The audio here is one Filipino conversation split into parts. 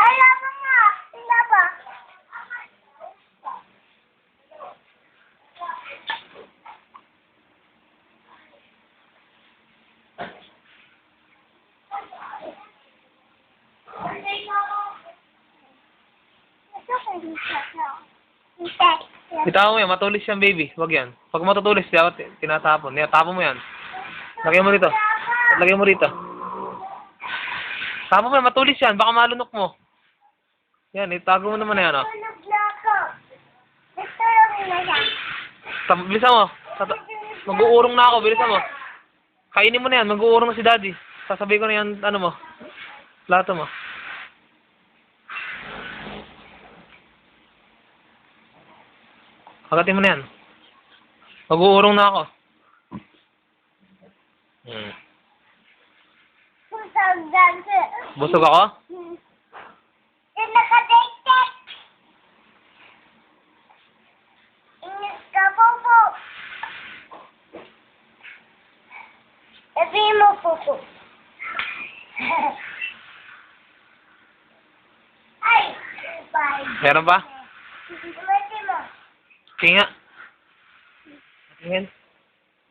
Ay, laban nga! Laban! Bitawan mo yan, matulis yan, baby. Wag yan. Pag matutulis, dapat tinatapon. Tapon mo yan. Lagyan mo rito. Lagyan mo rito. Tapon mo yan, matulis yan. Baka malunok mo. Yan, itago mo naman na yan, oh. Bilisan mo. Mag-uurong na ako, bilisan mo. Kainin mo na yan, mag-uurong na si daddy. Sasabihin ko na yan, ano mo. Plato mo. Hagatin mo na yan. Mag-uurong na ako. Busog ako? Nakadektek! Inis ka po po. Sabihin mo po po. Ay! Bye. Meron pa? Sabihin mo. Tinga. Tingin.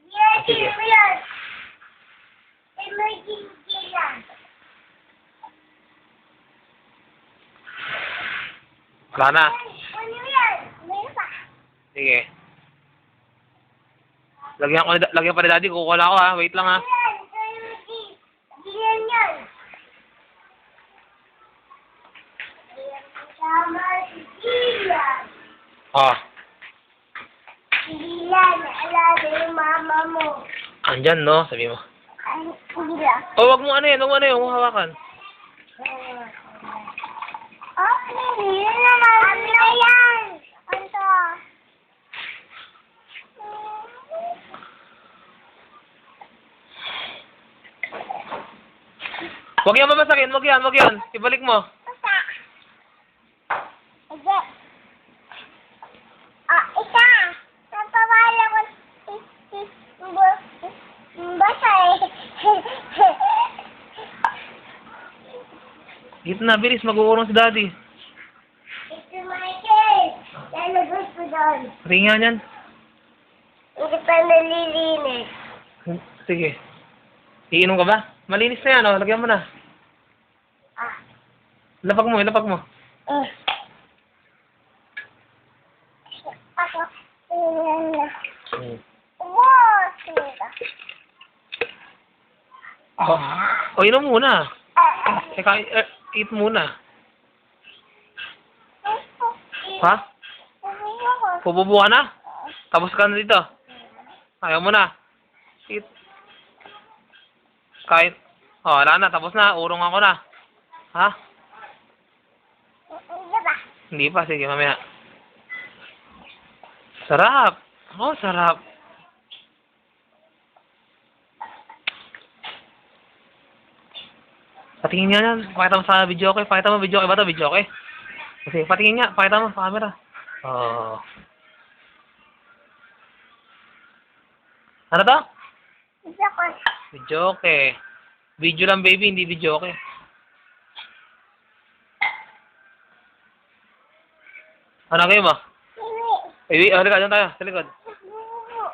Yes, Sige. yan. Emergency yan. Wala na. Ano yan? Meron pa. Sige. Lagyan pa ni daddy. Kukuha ako, ha. Wait lang, ha. Yan. Yan yan. Tama si Gian. Oh. Gian, alala yung mama mo. Andyan, no? Sabi mo. Ay, Gia. Oh, wag mo ano yan. Wag mo ano yan. Huwag mo hawakan. Okay, yun naman. Ano yan? Ano? Wag yan mabasakin. Wag yan. Wag yan. Ibalik mo. Basta. Sige. Ah, isa. Napawala ko basta eh. Gito na. Bilis. Mag-uurong si daddy. Ito Michael. Lalagos ko doon. Ringan yan. Hindi pa nalilinis. Sige. Iinom ka ba? Malinis na yan, oh. Lagyan mo na. Ah. Ilapag mo. Ilapag mo. Ako. Wow, sila. O, inom muna. Teka, eat muna. Ha? Pububu ka na? Tapos ka na dito? Ayaw mo na? Eat. Kahit, wala na. Tapos na. Urong ako na. Ha? Hindi pa. Sige, mamaya. Sarap. Oh, sarap. Patingin nga yan. Pakita mo sa video, okay? Pakita mo video, okay ba ito? Video, okay? Kasi patingin nga. Pakita mo sa camera. Oh. Ano to? Video, okay. Video lang, baby. Hindi video, okay. Ano kayo mo? Ay, halika. Diyan tayo. Sa likod.